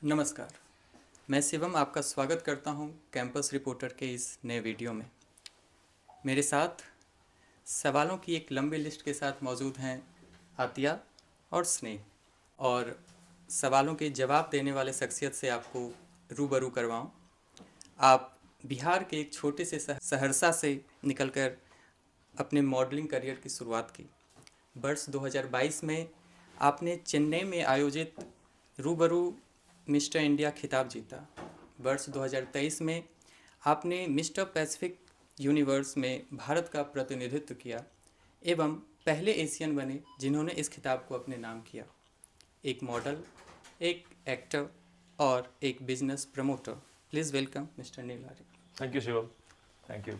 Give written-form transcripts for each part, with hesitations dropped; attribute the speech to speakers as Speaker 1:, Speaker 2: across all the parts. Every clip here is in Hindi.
Speaker 1: नमस्कार, मैं शिवम आपका स्वागत करता हूं कैंपस रिपोर्टर के इस नए वीडियो में। मेरे साथ सवालों की एक लंबी लिस्ट के साथ मौजूद हैं आतिया और स्नेह, और सवालों के जवाब देने वाले शख्सियत से आपको रूबरू करवाऊं। आप बिहार के एक छोटे से सहरसा से निकलकर अपने मॉडलिंग करियर की शुरुआत की। वर्ष 2022 में आपने चेन्नई में आयोजित रूबरू मिस्टर इंडिया खिताब जीता। वर्ष 2023 में आपने मिस्टर पैसिफिक यूनिवर्स में भारत का प्रतिनिधित्व किया एवं पहले एशियन बने जिन्होंने इस खिताब को अपने नाम किया। एक मॉडल, एक एक्टर और एक business promoter. Please welcome mister Neel Arya.
Speaker 2: Thank you Shivam, thank you.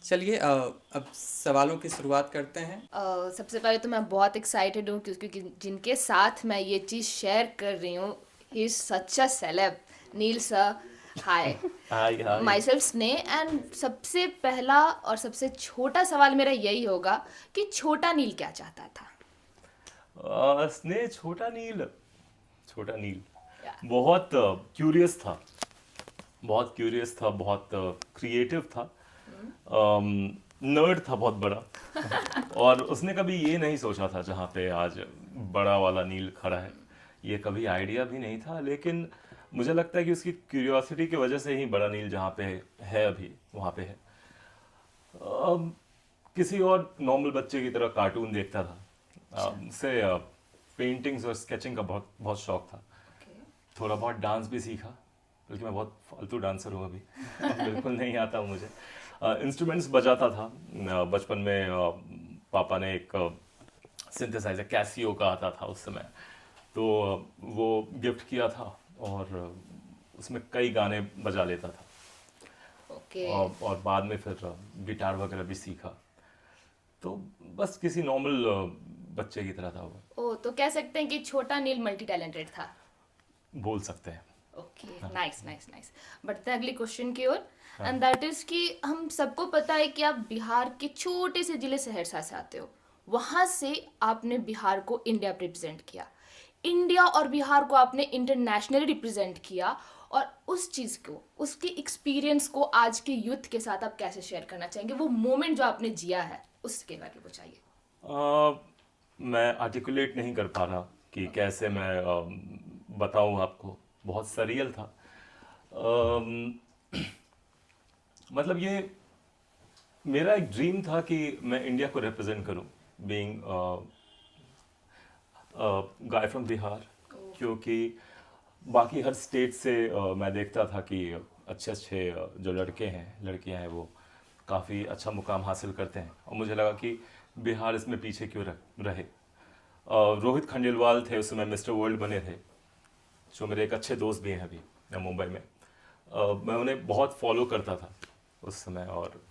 Speaker 1: चलिए अब सवालों की शुरुआत करते हैं।
Speaker 3: सबसे पहले तो मैं बहुत एक्साइटेड हूँ क्योंकि जिनके साथ मैं ये चीज़ शेयर कर रही हूँ, he is such a celeb. Neel sir, hi.
Speaker 2: Hi
Speaker 3: myself Sneh. And सबसे पहला और सबसे छोटा सवाल मेरा यही होगा कि छोटा नील क्या चाहता था?
Speaker 2: स्नेह, छोटा नील
Speaker 3: Yeah.
Speaker 2: बहुत क्यूरियस था, बहुत क्रिएटिव था, नर्ड था बहुत बड़ा। और उसने कभी ये नहीं सोचा था जहाँ पे आज बड़ा वाला नील खड़ा है, ये कभी आइडिया भी नहीं था। लेकिन मुझे लगता है कि उसकी क्यूरियोसिटी की वजह से ही बड़ा नील जहाँ पे है अभी वहाँ पे है। किसी और नॉर्मल बच्चे की तरह कार्टून देखता था, उससे पेंटिंग्स और स्केचिंग का बहुत बहुत शौक था। थोड़ा बहुत डांस भी सीखा, बल्कि मैं बहुत फालतू डांसर हूँ अभी। बिल्कुल नहीं आता मुझे। इंस्ट्रूमेंट्स बजाता था बचपन में। पापा ने एक सिंथेसाइजर कैसियो का आता था उस समय, तो वो गिफ्ट किया था और उसमें कई गाने बजा लेता था।
Speaker 3: ओके।
Speaker 2: और बाद में फिर गिटार वगैरह भी सीखा। तो बस किसी नॉर्मल बच्चे की तरह था वो,
Speaker 3: ओ, तो कह सकते हैं कि छोटा नील मल्टी टैलेंटेड था।
Speaker 2: बोल सकते हैं।
Speaker 3: Okay, nice nice nice. बढ़ते हैं अगली क्वेश्चन की ओर, एंड दैट इज कि हम सबको पता है कि आप बिहार के छोटे से जिले सहरसा से आते हो। वहां से आपने बिहार को इंडिया रिप्रेजेंट किया, इंडिया और बिहार को आपने इंटरनेशनली रिप्रेजेंट किया। और उस चीज़ को, उसके एक्सपीरियंस को आज के यूथ के साथ आप कैसे शेयर करना चाहेंगे? वो मोमेंट जो आपने जिया है उसके बारे में चाहिए।
Speaker 2: मैं आर्टिकुलेट नहीं कर पा रहा कि कैसे मैं बताऊं आपको। बहुत सरियल था। अम, मतलब ये मेरा एक ड्रीम था कि मैं इंडिया को रिप्रेजेंट करूं, बीइंग गाय फ्रॉम बिहार। क्योंकि बाकी हर स्टेट से मैं देखता था कि अच्छे अच्छे जो लड़के हैं लड़कियां हैं वो काफ़ी अच्छा मुकाम हासिल करते हैं, और मुझे लगा कि बिहार इसमें पीछे क्यों रहे। रोहित खंडेलवाल थे उस समय, मिस्टर वर्ल्ड बने थे, जो मेरे एक अच्छे दोस्त भी हैं अभी मुंबई में। मैं उन्हें बहुत फॉलो करता था उस समय। और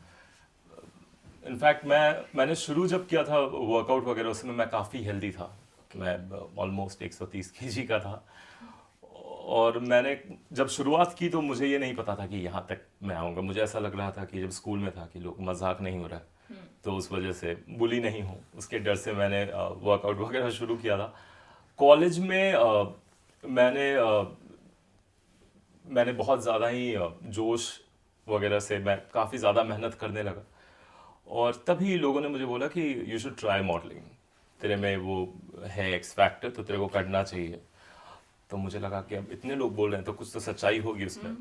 Speaker 2: इनफैक्ट मैंने शुरू जब किया था वर्कआउट वगैरह, उस समय मैं काफ़ी हेल्दी था। मैं ऑलमोस्ट 130 केजी का था। और मैंने जब शुरुआत की तो मुझे ये नहीं पता था कि यहाँ तक मैं आऊँगा। मुझे ऐसा लग रहा था कि जब स्कूल में था कि लोग मजाक नहीं हो रहा है, तो उस वजह से बुली नहीं हूँ, उसके डर से मैंने वर्कआउट वगैरह शुरू किया था। कॉलेज में मैंने बहुत ज़्यादा ही जोश वगैरह से मैं काफ़ी ज़्यादा मेहनत करने लगा। और तभी लोगों ने मुझे बोला कि यू शुड ट्राई मॉडलिंग, तेरे में वो है एक्स फैक्टर, तो तेरे को करना चाहिए। तो मुझे लगा कि अब इतने लोग बोल रहे हैं तो कुछ तो सच्चाई होगी उसमें।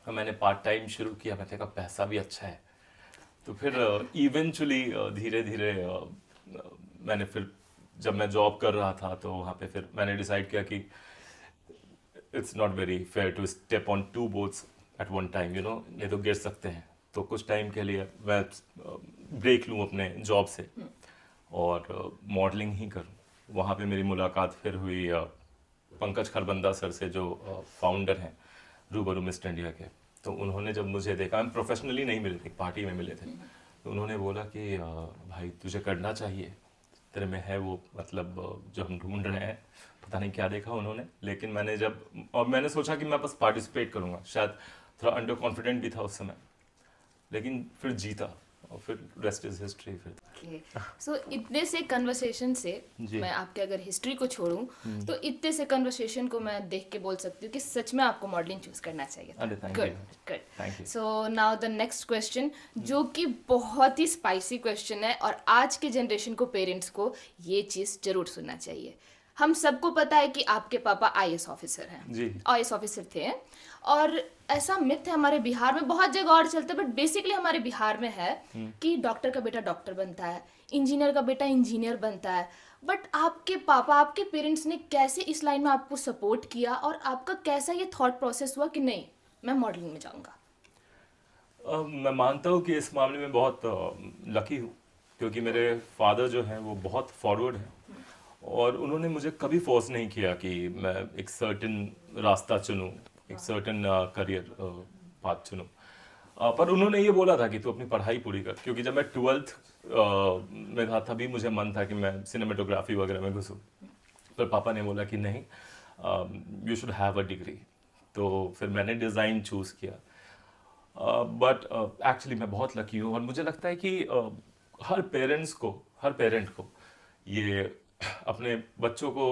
Speaker 2: तो मैंने पार्ट टाइम शुरू किया, मैं देखा पैसा भी अच्छा है। तो फिर इवेंचुअली धीरे धीरे मैंने फिर, जब मैं जॉब कर रहा था तो वहाँ पे फिर मैंने डिसाइड किया कि it's not very fair to step on two boats at one time, you know, ये तो गिर सकते हैं। तो कुछ टाइम के लिए मैं ब्रेक लूँ अपने जॉब से और मॉडलिंग ही करूँ। वहाँ पे मेरी मुलाकात फिर हुई पंकज खरबंदा सर से, जो फाउंडर हैं रूबरू मिस्टर इंडिया के। तो उन्होंने जब मुझे देखा, हम प्रोफेशनली नहीं मिले थे, पार्टी में मिले थे, तो उन्होंने बोला कि भाई तुझे करना चाहिए, तेरे में है वो, मतलब जो हम ढूंढ रहे हैं। पता नहीं क्या देखा उन्होंने, लेकिन मैंने सोचा कि मैं बस पार्टिसिपेट करूंगा। शायद थोड़ा अंडर कॉन्फिडेंट भी था उस समय, लेकिन फिर जीता। और फिर रेस्ट इज हिस्ट्री फिर।
Speaker 3: ओके सो इतने से कन्वर्सेशन से
Speaker 2: जी।
Speaker 3: मैं आपके अगर हिस्ट्री को छोड़ूं तो इतने से कन्वर्सेशन को मैं देख के बोल सकती हूँ कि सच में आपको मॉडलिंग चूज करना चाहिए था।
Speaker 2: अरे thank
Speaker 3: good
Speaker 2: you.
Speaker 3: Good
Speaker 2: Thank you.
Speaker 3: So now the next question जो कि बहुत ही स्पाइसी क्वेश्चन है और आज के जनरेशन को पेरेंट्स को ये चीज़ जरूर सुनना चाहिए। हम सबको पता है कि आपके पापा आईएएस ऑफिसर हैं,
Speaker 2: जी।
Speaker 3: आईएएस ऑफिसर थे, और ऐसा मिथ है हमारे बिहार में, बहुत जगह और चलता है बट बेसिकली हमारे बिहार में है कि डॉक्टर का बेटा डॉक्टर बनता है, इंजीनियर का बेटा इंजीनियर बनता है। बट आपके पापा, आपके पेरेंट्स ने कैसे इस लाइन में आपको सपोर्ट किया और आपका कैसा ये थॉट प्रोसेस हुआ कि नहीं मैं मॉडलिंग में जाऊंगा?
Speaker 2: मैं मानता हूँ कि इस मामले में बहुत लकी हूँ, क्योंकि मेरे फादर जो हैं वो बहुत फॉरवर्ड हैं और उन्होंने मुझे कभी फोर्स नहीं किया कि मैं एक सर्टेन रास्ता चुनूँ, एक सर्टेन करियर पाथ चुनूँ। पर उन्होंने ये बोला था कि तू अपनी पढ़ाई पूरी कर, क्योंकि जब मैं 12th में था तभी मुझे मन था कि मैं सिनेमेटोग्राफी वगैरह में घुसूँ। पर पापा ने बोला कि नहीं, you should have a degree. तो फिर मैंने डिज़ाइन चूज़ किया। बट एक्चुअली मैं बहुत लकी हूँ और मुझे लगता है कि हर पेरेंट को ये अपने बच्चों को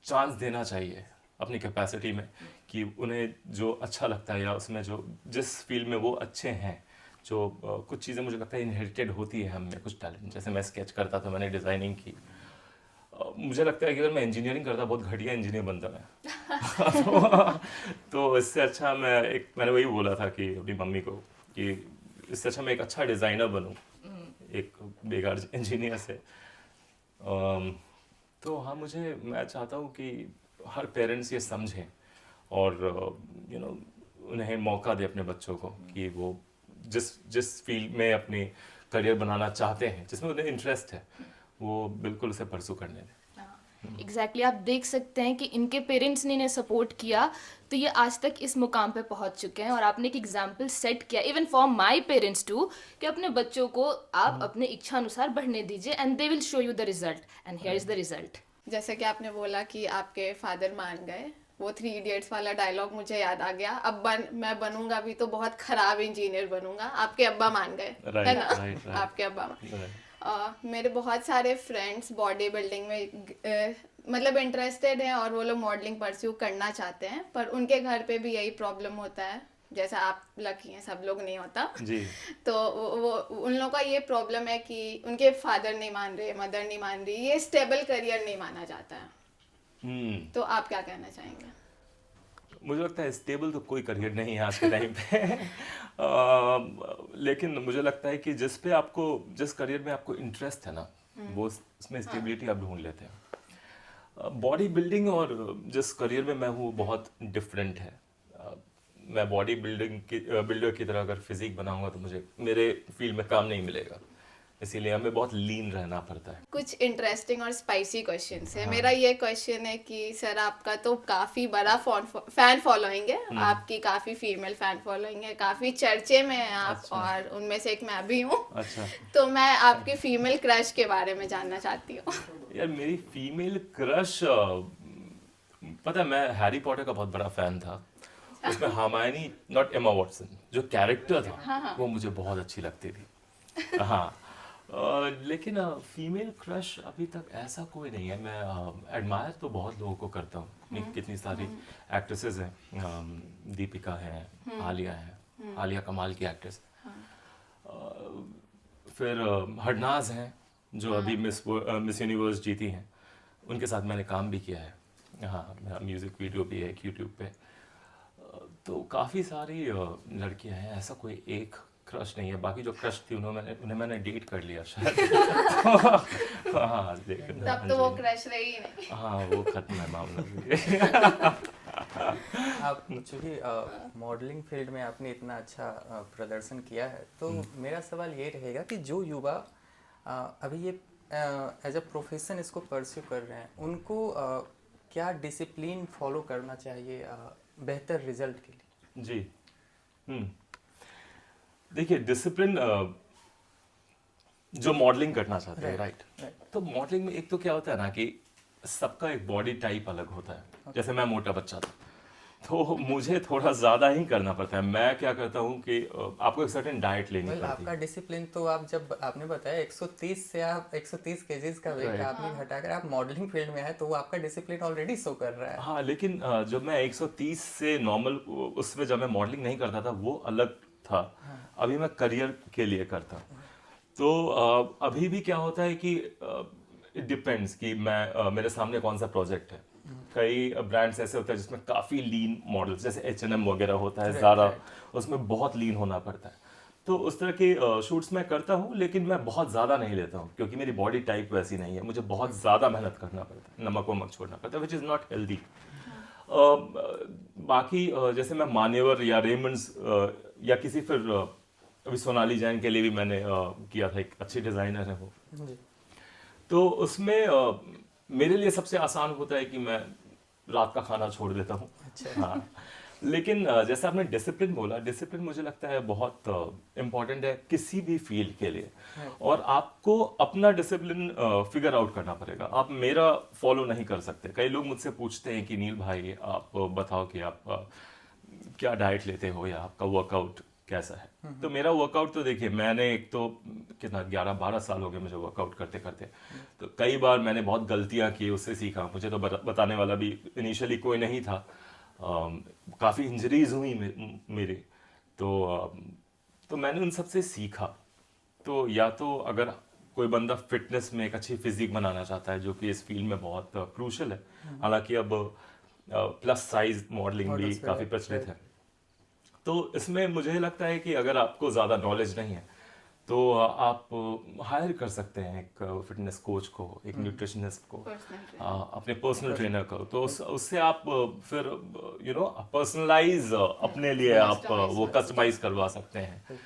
Speaker 2: चांस देना चाहिए अपनी कैपेसिटी में, कि उन्हें जो अच्छा लगता है या उसमें जो जिस फील्ड में वो अच्छे हैं, जो कुछ चीज़ें मुझे लगता है इनहेरिटेड होती है हम में, कुछ टैलेंट। जैसे मैं स्केच करता था, मैंने डिज़ाइनिंग की। मुझे लगता है कि अगर मैं इंजीनियरिंग करता बहुत घटिया इंजीनियर बनता मैं। तो इससे अच्छा मैंने वही बोला था कि अपनी मम्मी को कि इससे अच्छा मैं एक अच्छा डिज़ाइनर बनूं, एक बेकार इंजीनियर से। तो हाँ, मैं चाहता हूँ कि हर पेरेंट्स ये समझें और उन्हें मौका दे अपने बच्चों को कि वो जिस फील्ड में अपनी करियर बनाना चाहते हैं, जिसमें उन्हें इंटरेस्ट है, वो बिल्कुल उसे परसू करने दें।
Speaker 3: एग्जैक्टली आप देख सकते हैं कि इनके पेरेंट्स ने इन्हें सपोर्ट किया तो ये आज तक इस मुकाम पे पहुंच चुके हैं। और आपने एक एग्जाम्पल सेट किया even for my parents too, कि अपने बच्चों को आप अपने इच्छा अनुसार बढ़ने दीजिए and they will show you the result and here is the result.
Speaker 4: जैसे कि आपने बोला कि आपके फादर मान गए, वो 3 इडियट्स वाला डायलॉग मुझे याद आ गया। मैं बनूंगा भी तो बहुत खराब इंजीनियर बनूंगा, आपके अब्बा मान गए, है ना?
Speaker 2: right.
Speaker 4: आपके अब्बा मेरे बहुत सारे फ्रेंड्स बॉडी बिल्डिंग में मतलब इंटरेस्टेड हैं और वो लोग मॉडलिंग परस्यू करना चाहते हैं, पर उनके घर पे भी यही प्रॉब्लम होता है, जैसा आप लकी हैं, सब लोग नहीं होता
Speaker 2: जी।
Speaker 4: तो वो उन लोगों का ये प्रॉब्लम है कि उनके फादर नहीं मान रहे, मदर नहीं मान रही, ये स्टेबल करियर नहीं माना जाता है। तो आप क्या कहना चाहेंगे?
Speaker 2: मुझे लगता है स्टेबल तो कोई करियर नहीं है आज के टाइम पे। लेकिन मुझे लगता है कि जिस करियर में आपको इंटरेस्ट है ना, वो उसमें स्टेबिलिटी आप ढूंढ लेते हैं। बॉडी बिल्डिंग और जिस करियर में मैं हूँ बहुत डिफरेंट है। मैं बॉडी बिल्डर की तरह अगर फिजिक बनाऊंगा तो मुझे मेरे फील्ड में काम नहीं मिलेगा, इसीलिए हमें बहुत लीन रहना पड़ता है।
Speaker 4: कुछ इंटरेस्टिंग और स्पाइसी क्वेश्चंस है। मेरा ये क्वेश्चन है कि सर आपका तो काफी बड़ा फैन फॉलोइंग है, आपकी काफी फीमेल फैन फॉलोइंग है, काफी चर्चे में हैं आप।
Speaker 2: अच्छा।
Speaker 4: और उनमें से एक मैं भी हूँ।
Speaker 2: अच्छा।
Speaker 4: तो मैं आपकी फीमेल क्रश के बारे में जानना चाहती हूँ।
Speaker 2: यार मेरी फीमेल क्रश, पता है मैं हैरी पॉटर का बहुत बड़ा फैन था। उसमें हर्मायनी, नॉट एमा वॉटसन, जो कैरेक्टर था वो मुझे बहुत अच्छी लगती थी। हाँ। लेकिन फीमेल क्रश अभी तक ऐसा कोई नहीं है। मैं एडमायर तो बहुत लोगों को करता हूँ। कितनी सारी एक्ट्रेसेस हैं, दीपिका है, आलिया है, आलिया कमाल की एक्ट्रेस। फिर हरनाज हैं जो अभी मिस यूनिवर्स जीती हैं, उनके साथ मैंने काम भी किया है। हाँ, मेरा म्यूज़िक वीडियो भी है यूट्यूब पे। तो काफ़ी सारी लड़कियां हैं, ऐसा कोई एक क्रश नहीं है। बाकी जो क्रश थी उन्हें मैंने डेट कर लिया शायद। हाँ, लेकिन
Speaker 4: तब तो वो क्रश रही ही नहीं।
Speaker 2: हाँ, वो खत्म है मामला।
Speaker 1: आप चूँकि मॉडलिंग फील्ड में आपने इतना अच्छा प्रदर्शन किया है, तो मेरा सवाल ये रहेगा कि जो युवा अभी ये एज अ प्रोफेशन इसको परस्यू कर रहे हैं, उनको क्या डिसिप्लिन फॉलो करना चाहिए बेहतर रिजल्ट के लिए?
Speaker 2: जी। देखिए, डिसिप्लिन जो मॉडलिंग करना चाहते हैं, राइट। तो मॉडलिंग में एक तो क्या होता है ना कि सबका एक बॉडी टाइप अलग होता है। जैसे मैं मोटा बच्चा था तो मुझे थोड़ा ज़्यादा ही करना पड़ता है। मैं क्या करता हूँ कि आपको एक सर्टेन डाइट लेनी
Speaker 1: वेल
Speaker 2: पड़ती
Speaker 1: आपका
Speaker 2: है।
Speaker 1: डिसिप्लिन तो आप जब आपने बताया 130 से आप 130 केजीज का वेट
Speaker 2: Right.
Speaker 1: आपने घटाकर आप मॉडलिंग फील्ड में आए तो वो आपका डिसिप्लिन ऑलरेडी शो कर रहा है।
Speaker 2: हाँ, लेकिन जब मैं 130 से नॉर्मल उसमें जब मैं मॉडलिंग नहीं करता था वो अलग था। अभी मैं करियर के लिए करता हूँ। तो अभी भी क्या होता है कि इट डिपेंड्स कि मेरे सामने कौन सा प्रोजेक्ट है। कई ब्रांड्स ऐसे होते हैं जिसमें काफ़ी लीन मॉडल्स, जैसे H&M वगैरह होता है,
Speaker 1: Right,
Speaker 2: ज़ारा,
Speaker 1: right.
Speaker 2: उसमें बहुत लीन होना पड़ता है। तो उस तरह के शूट्स मैं करता हूँ, लेकिन मैं बहुत ज़्यादा नहीं लेता हूँ क्योंकि मेरी बॉडी टाइप वैसी नहीं है। मुझे बहुत ज़्यादा मेहनत करना पड़ता है, नमक वमक छोड़ना पड़ता है, विच इज़ नॉट हेल्दी। बाकी जैसे मैं मान्यवर या रेमंड्स या किसी फिर अभी सोनाली जैन के लिए भी मैंने किया था, एक अच्छी डिज़ाइनर है वो।
Speaker 1: जी।
Speaker 2: तो उसमें मेरे लिए सबसे आसान होता है कि मैं रात का खाना छोड़ देता हूँ।
Speaker 1: अच्छा।
Speaker 2: हाँ, लेकिन जैसे आपने डिसिप्लिन बोला, डिसिप्लिन मुझे लगता है बहुत इम्पोर्टेंट है किसी भी फील्ड के लिए। और आपको अपना डिसिप्लिन फिगर आउट करना पड़ेगा। आप मेरा फॉलो नहीं कर सकते। कई लोग मुझसे पूछते हैं कि नील भाई आप बताओ कि आप क्या डाइट लेते हो या आपका वर्कआउट कैसा है। तो मेरा वर्कआउट तो देखिए, मैंने एक तो कितना 11-12 साल हो गए मुझे वर्कआउट करते करते। तो कई बार मैंने बहुत गलतियां की, उससे सीखा। मुझे तो बताने वाला भी इनिशियली कोई नहीं था। काफ़ी इंजरीज हुई मेरी। तो मैंने उन सब से सीखा। तो या तो अगर कोई बंदा फिटनेस में एक अच्छी फिजिक बनाना चाहता है, जो कि इस फील्ड में बहुत क्रूशल है, हालांकि अब प्लस साइज मॉडलिंग भी
Speaker 1: Models
Speaker 2: काफ़ी
Speaker 1: वगैरह,
Speaker 2: प्रचलित
Speaker 1: right.
Speaker 2: है। तो इसमें मुझे लगता है कि अगर आपको ज़्यादा नॉलेज नहीं है तो आप हायर कर सकते हैं एक फिटनेस कोच को, एक न्यूट्रिशनिस्ट को, अपने पर्सनल ट्रेनर को। तो उससे आप फिर पर्सनलाइज अपने लिए आप वो कस्टमाइज करवा सकते हैं।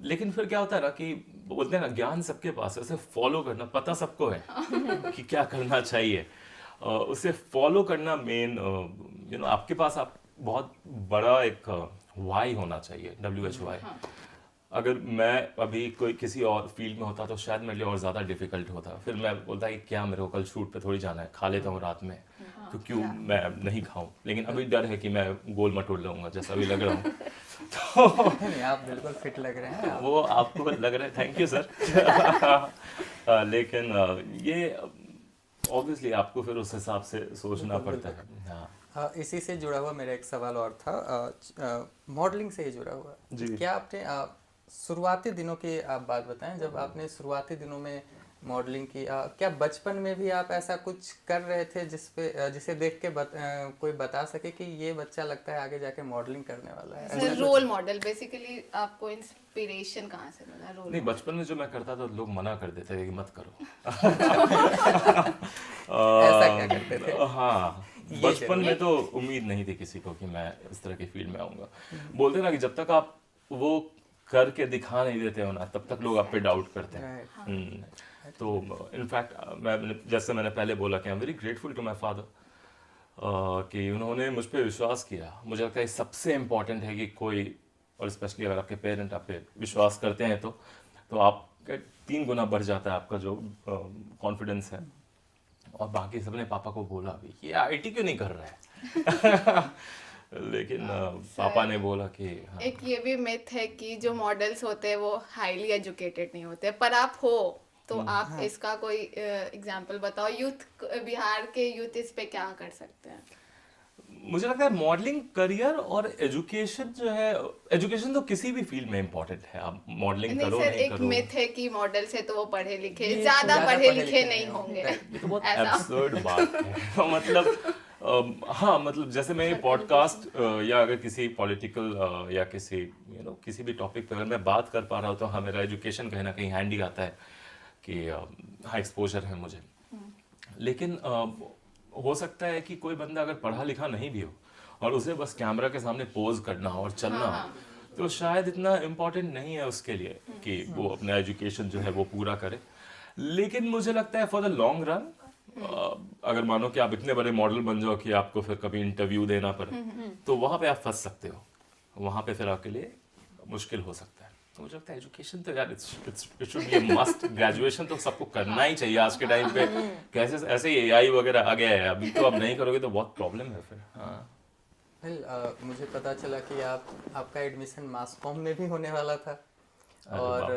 Speaker 2: लेकिन फिर क्या होता है ना कि बोलते हैं ना, ज्ञान सबके पास है, उसे फॉलो करना पता सबको है कि क्या करना चाहिए। उसे फॉलो करना मेन, आपके पास आप बहुत बड़ा एक वाई होना चाहिए, WHY। अगर मैं अभी कोई किसी और फील्ड में होता तो शायद मेरे लिए और ज़्यादा डिफिकल्ट होता। फिर मैं बोलता कि क्या मेरे को कल शूट पे थोड़ी जाना है, खा लेता हूँ रात में, तो क्यों मैं नहीं खाऊं। लेकिन अभी डर है कि मैं गोल मटोल लूँगा जैसा भी लग रहा हूँ। तो
Speaker 1: नहीं, आप बिल्कुल फिट लग रहे हैं आप।
Speaker 2: वो आपको लग रहा है, थैंक यू सर। लेकिन ये ऑब्वियसली आपको फिर उस हिसाब से सोचना पड़ता है। हाँ
Speaker 1: इसी से जुड़ा हुआ मेरा एक सवाल और था, मॉडलिंग से ही जुड़ा हुआ।
Speaker 2: जी।
Speaker 1: क्या आपने शुरुआती दिनों की आप बात बताएं, जब आपने शुरुआती दिनों में मॉडलिंग की, क्या बचपन में भी आप ऐसा कुछ कर रहे थे जिसे देख के कोई बता सके कि ये बच्चा लगता है आगे जाके मॉडलिंग करने वाला है? ऐसा
Speaker 4: रोल मॉडल बेसिकली आपको इंस्पिरेशन कहाँ से मिला? रोल
Speaker 2: नहीं, बचपन में जो मैं करता था लोग मना कर देते थे कि मत करो।
Speaker 1: ऐसा क्या करते थे?
Speaker 2: हाँ,
Speaker 1: ये
Speaker 2: बचपन
Speaker 1: जरूर।
Speaker 2: में तो उम्मीद नहीं थी किसी को कि मैं इस तरह की फील्ड में आऊंगा। बोलते ना कि जब तक आप वो करके दिखा नहीं देते हो ना, तब तक लोग आप पे डाउट करते हैं।
Speaker 1: Right.
Speaker 2: तो इनफैक्ट जैसे मैंने पहले बोला कि I am very grateful to my father कि उन्होंने मुझ पे विश्वास किया। मुझे लगता है सबसे इम्पोर्टेंट है कि कोई, और स्पेशली अगर आपके पेरेंट आप पे विश्वास करते हैं तो आपका 3 गुना बढ़ जाता है आपका जो कॉन्फिडेंस है। और बाकी सबने पापा को बोला भी कि IT क्यों नहीं कर रहा है। लेकिन पापा ने बोला कि हाँ।
Speaker 4: एक ये भी मिथ है कि जो मॉडल्स होते हैं वो हाईली एजुकेटेड नहीं होते, पर आप हो तो आप इसका कोई एग्जांपल बताओ। बिहार के यूथ इस पे क्या कर सकते हैं?
Speaker 2: मुझे लगता है मॉडलिंग करियर और एजुकेशन जो है, एजुकेशन तो किसी भी फील्ड में इम्पोर्टेंट है। आप मॉडलिंग
Speaker 4: नहीं
Speaker 2: करो
Speaker 4: सर,
Speaker 2: नहीं
Speaker 4: एक
Speaker 2: करो।
Speaker 4: मिथ है कि मॉडल्स है तो वो पढ़े लिखे,
Speaker 1: ये
Speaker 4: ज्यादा
Speaker 1: ज्यादा
Speaker 4: पढ़े
Speaker 1: पढ़े
Speaker 4: लिखे
Speaker 1: लिखे
Speaker 4: नहीं
Speaker 1: नहीं
Speaker 4: होंगे।
Speaker 2: ये तो बहुत
Speaker 4: ऐसा।
Speaker 2: एब्सर्ड बात है। मतलब हाँ, मतलब जैसे मैं ये पॉडकास्ट या अगर किसी पॉलिटिकल या किसी भी टॉपिक पे अगर मैं बात कर पा रहा हूँ तो हाँ, मेरा एजुकेशन कहीं ना कहीं हैंडी आता है कि हाँ, एक्सपोजर है मुझे। लेकिन हो सकता है कि कोई बंदा अगर पढ़ा लिखा नहीं भी हो और उसे बस कैमरा के सामने पोज करना हो और चलना हो, तो शायद इतना इम्पोर्टेंट नहीं है उसके लिए कि वो अपना एजुकेशन जो है वो पूरा करे। लेकिन मुझे लगता है फॉर द लॉन्ग रन, अगर मानो कि आप इतने बड़े मॉडल बन जाओ कि आपको फिर कभी इंटरव्यू देना पड़े, तो वहाँ पे आप फंस सकते हो। वहाँ पे फिर आपके लिए मुश्किल हो सकता है। तो मुझे लगता है एजुकेशन तो यार it should be a must. Graduation तो सबको करना ही चाहिए आज के टाइम पे। कैसे ऐसे AI वगैरह आ गया है, अभी तो आप नहीं करोगे तो बहुत प्रॉब्लम है फिर। हाँ
Speaker 1: मुझे पता चला कि आपका एडमिशन मास कॉम में भी होने वाला था और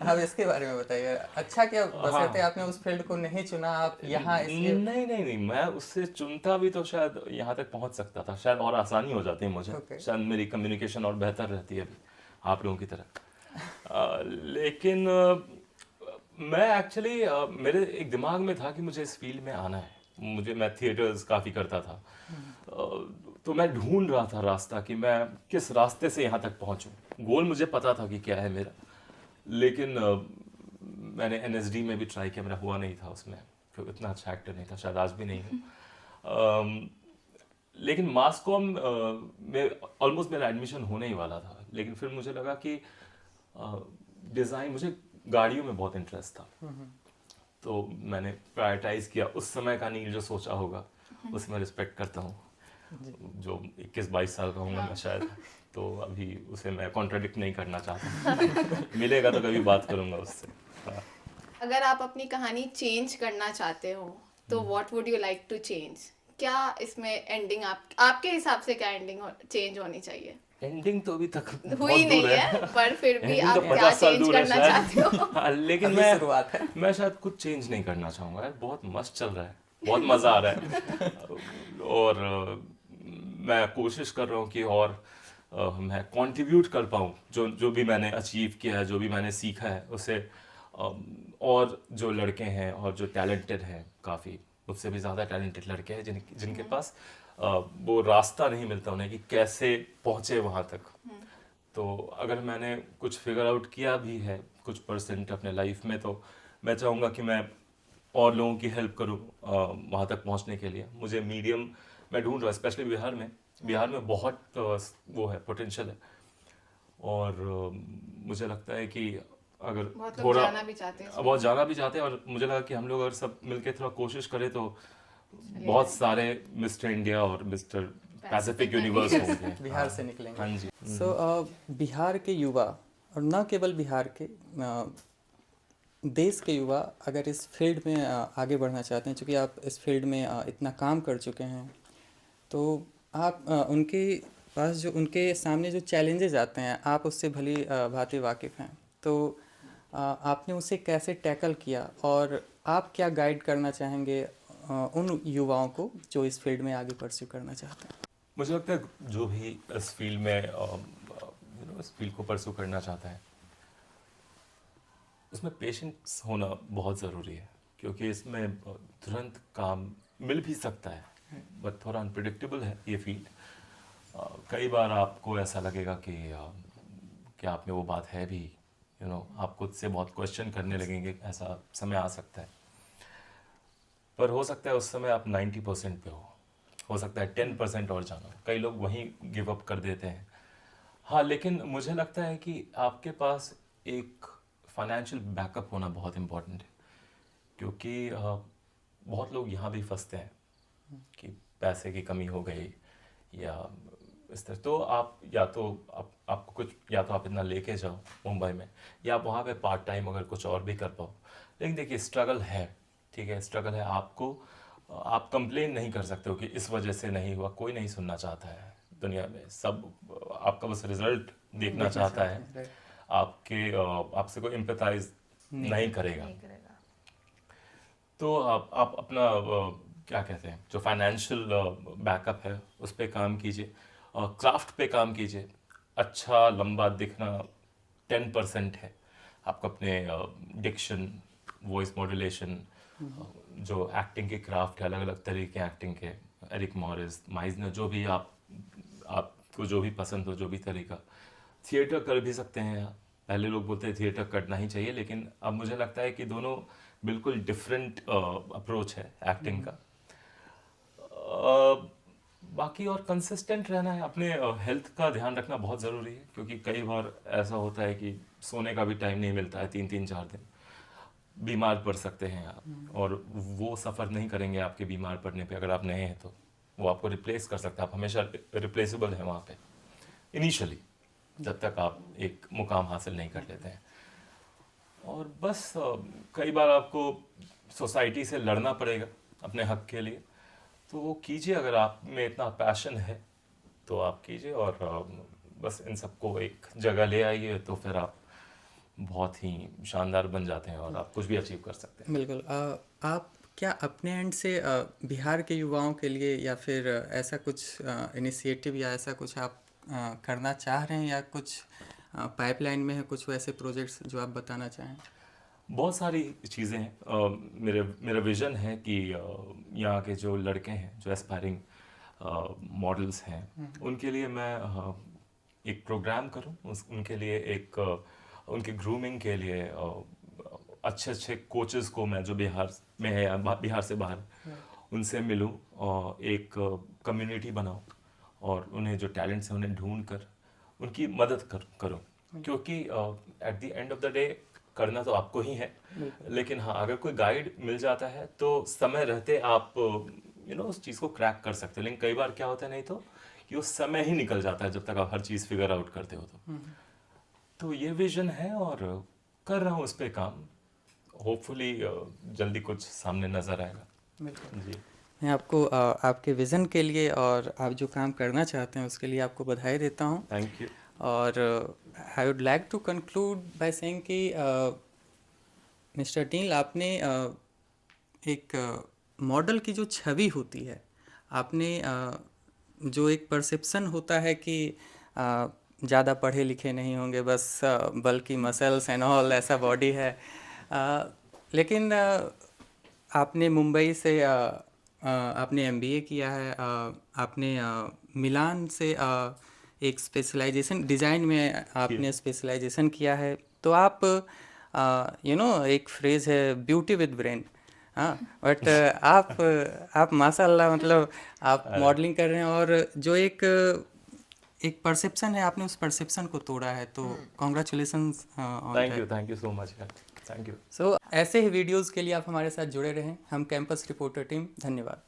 Speaker 1: अब इसके बारे में बताइए। अच्छा क्या बशर्ते आपने उस फील्ड को नहीं चुना, आप यहाँ इसलिए
Speaker 2: नहीं, मैं उससे चुनता भी तो शायद यहाँ तक पहुँच सकता था, शायद और आसानी हो जाती है मुझे।
Speaker 1: Okay.
Speaker 2: शायद मेरी कम्युनिकेशन और बेहतर रहती है अभी आप लोगों की तरह। लेकिन मैं एक्चुअली मेरे एक दिमाग में था कि मुझे इस फील्ड में आना है। मैं थिएटर्स काफ़ी करता था, तो मैं ढूंढ रहा था रास्ता कि मैं किस रास्ते से यहाँ तक पहुँचूँ। गोल मुझे पता था कि क्या है मेरा, लेकिन मैंने एनएसडी में भी ट्राई किया, मेरा हुआ नहीं था उसमें, क्योंकि इतना अच्छा एक्टर नहीं था, शायद आज भी नहीं हूँ। लेकिन मास कॉम में ऑलमोस्ट मेरा एडमिशन होने ही वाला था, लेकिन फिर मुझे लगा कि डिज़ाइन, मुझे गाड़ियों में बहुत इंटरेस्ट था, तो मैंने प्रायोरिटाइज किया। उस समय का नहीं जो सोचा होगा, उसे मैं रिस्पेक्ट करता हूँ। जो 21-22 साल का हूँ मैं शायद, तो अभी उसे मैं कॉन्ट्रडिक्ट नहीं करना चाहता। मिलेगा तो कभी बात करूँगा उससे। हाँ।
Speaker 4: अगर आप अपनी कहानी चेंज करना चाहते हो तो what would you like to change? क्या इसमें एंडिंग आपके हिसाब से क्या एंडिंग चेंज होनी चाहिए?
Speaker 2: एंडिंग तो अभी तक
Speaker 4: हुई
Speaker 2: बहुत
Speaker 4: नहीं
Speaker 2: दूर
Speaker 4: है, पर फिर भी
Speaker 2: Ending
Speaker 4: आप
Speaker 2: तो
Speaker 4: क्या
Speaker 2: 50 साल
Speaker 4: चेंज
Speaker 2: दूर है
Speaker 4: करना
Speaker 2: शायद।
Speaker 4: चाहते हो?
Speaker 2: हाँ, लेकिन
Speaker 1: अभी शुरुआत है।
Speaker 2: मैं शायद कुछ चेंज नहीं करना चाहूँगा यार, बहुत मस्त चल रहा है, बहुत मज़ा आ रहा है। और मैं कोशिश कर रहा हूँ कि और मैं कंट्रीब्यूट कर पाऊँ, जो भी मैंने अचीव किया है, जो भी मैंने सीखा है उसे और जो लड़के हैं और जो टैलेंटेड हैं, काफ़ी मुझसे भी ज़्यादा टैलेंटेड लड़के हैं जिनके पास वो रास्ता नहीं मिलता उन्हें कि कैसे पहुँचे वहाँ तक। तो अगर मैंने कुछ फिगर आउट किया भी है कुछ परसेंट अपने लाइफ में, तो मैं चाहूँगा कि मैं और लोगों की हेल्प करूँ वहाँ तक पहुँचने के लिए। मुझे मीडियम मैं ढूंढ रहा हूँ, स्पेशली बिहार में बहुत वो है, पोटेंशियल है। और मुझे लगता है कि अगर
Speaker 4: बहुत लोग
Speaker 2: थोड़ा
Speaker 4: जाना भी चाहते हैं इसमें।
Speaker 2: बहुत जाना भी चाहते हैं, और मुझे लगा कि हम लोग अगर सब मिलके थोड़ा कोशिश करें तो बहुत सारे मिस्टर इंडिया और मिस्टर पैसिफिक यूनिवर्स होंगे।
Speaker 1: बिहार से निकलेंगे।
Speaker 2: हाँ जी।
Speaker 1: बिहार के युवा, और न केवल बिहार के, देश के युवा अगर इस फील्ड में आगे बढ़ना चाहते हैं, चूँकि आप इस फील्ड में इतना काम कर चुके हैं, तो आप उनके पास जो उनके सामने जो चैलेंजेस आते हैं, आप उससे भली भांति वाकिफ़ हैं, तो आपने उसे कैसे टैकल किया और आप क्या गाइड करना चाहेंगे उन युवाओं को जो इस फील्ड में आगे परस्यू करना चाहते हैं?
Speaker 2: मुझे लगता है जो भी इस फील्ड में इस फील्ड को परस्यू करना चाहता है, उसमें पेशेंस होना बहुत ज़रूरी है, क्योंकि इसमें तुरंत काम मिल भी सकता है, बट थोड़ा अनप्रिडिक्टेबल है ये फील्ड। कई बार आपको ऐसा लगेगा कि क्या आप में वो बात है भी, आप खुद से बहुत क्वेश्चन करने लगेंगे, ऐसा समय आ सकता है। पर हो सकता है उस समय आप 90% पे हो सकता है 10% और जाना, कई लोग वहीं गिव अप कर देते हैं। हाँ, लेकिन मुझे लगता है कि आपके पास एक फाइनेंशियल बैकअप होना बहुत इम्पोर्टेंट है, क्योंकि बहुत लोग यहाँ भी फंसते हैं कि पैसे की कमी हो गई या इस तरह, तो आप या तो आपको कुछ, या तो आप इतना लेके जाओ मुंबई में, या आप वहाँ पे पार्ट टाइम अगर कुछ और भी कर पाओ। लेकिन देखिए, स्ट्रगल है, ठीक है, स्ट्रगल है। आप कंप्लेन नहीं कर सकते हो कि इस वजह से नहीं हुआ, कोई नहीं सुनना चाहता है दुनिया में, सब आपका बस रिजल्ट देखना चाहता है, आपसे कोई एम्पैथाइज नहीं करेगा। तो आप अपना क्या कहते हैं, जो फाइनेंशियल बैकअप है उस पर काम कीजिए, क्राफ्ट पे काम कीजिए। अच्छा लंबा दिखना 10% है, आपको अपने डिक्शन, वॉइस मॉड्यूलेशन, जो एक्टिंग के क्राफ्ट है, अलग अलग तरीके एक्टिंग के, एरिक मॉरिस, माइजनर, जो भी आपको जो भी पसंद हो, जो भी तरीका। थिएटर कर भी सकते हैं। पहले लोग बोलते हैं थिएटर करना ही चाहिए, लेकिन अब मुझे लगता है कि दोनों बिल्कुल डिफरेंट अप्रोच है एक्टिंग का। बाकी और कंसिस्टेंट रहना है, अपने हेल्थ का ध्यान रखना बहुत ज़रूरी है, क्योंकि कई बार ऐसा होता है कि सोने का भी टाइम नहीं मिलता है, 3-4 दिन बीमार पड़ सकते हैं आप, और वो सफ़र नहीं करेंगे आपके बीमार पड़ने पे। अगर आप नए हैं तो वो आपको रिप्लेस कर सकता है, आप हमेशा रिप्लेसेबल हैं वहाँ पे इनिशियली, जब तक आप एक मुकाम हासिल नहीं कर लेते हैं। और बस कई बार आपको सोसाइटी से लड़ना पड़ेगा अपने हक के लिए, तो वो कीजिए, अगर आप में इतना पैशन है तो आप कीजिए, और बस इन सबको एक जगह ले आइए, तो फिर आप बहुत ही शानदार बन जाते हैं और आप कुछ भी अचीव कर सकते हैं।
Speaker 1: बिल्कुल। आप क्या अपने एंड से बिहार के युवाओं के लिए या फिर ऐसा कुछ इनिशिएटिव या ऐसा कुछ आप करना चाह रहे हैं, या कुछ पाइपलाइन में है कुछ वैसे प्रोजेक्ट्स जो आप बताना चाहें?
Speaker 2: बहुत सारी चीज़ें हैं। मेरा विज़न है कि यहाँ के जो लड़के हैं, जो एस्पायरिंग मॉडल्स हैं, उनके लिए मैं एक प्रोग्राम करूँ, उनके लिए एक उनके ग्रूमिंग के लिए अच्छे अच्छे कोचेस को मैं, जो बिहार में है या बिहार से बाहर, उनसे मिलूँ और एक कम्युनिटी बनाऊँ, और उन्हें जो टैलेंट्स हैं उन्हें ढूंढ कर उनकी मदद करूँ। क्योंकि at the end of the day करना तो आपको ही है, लेकिन हाँ, अगर कोई गाइड मिल जाता है तो समय रहते आप उस चीज़ को क्रैक कर सकते हो। लेकिन कई बार क्या होता है, नहीं तो ये उस समय ही निकल जाता है जब तक आप हर चीज़ फिगर आउट करते हो। तो ये विजन है और कर रहा हूँ उस पर काम। होपफुली जल्दी कुछ सामने नज़र आएगा।
Speaker 1: बिल्कुल।
Speaker 2: जी,
Speaker 1: मैं आपको आपके विज़न के लिए और आप जो काम करना चाहते हैं उसके लिए आपको बधाई देता हूँ।
Speaker 2: Thank you.
Speaker 1: और I would like to conclude by saying कि मिस्टर नील, आपने एक मॉडल की जो छवि होती है, आपने जो एक परसेप्शन होता है कि ज़्यादा पढ़े लिखे नहीं होंगे, बस बल्कि मसल्स एंड ऑल ऐसा बॉडी है, लेकिन आपने मुंबई से आपने एमबीए किया है, आपने मिलान से एक स्पेशलाइजेशन डिज़ाइन में आपने स्पेशलाइजेशन किया है। तो आप एक फ्रेज़ है, ब्यूटी विद ब्रेन। हाँ, बट आप माशाल्लाह, मतलब आप मॉडलिंग कर रहे हैं, और जो एक परसेप्शन है, आपने उस परसेप्शन को तोड़ा है, तो congratulations on that.
Speaker 2: Thank you so much यार, थैंक यू।
Speaker 1: सो ऐसे ही वीडियोस के लिए आप हमारे साथ जुड़े रहें। हम कैंपस रिपोर्टर टीम, धन्यवाद।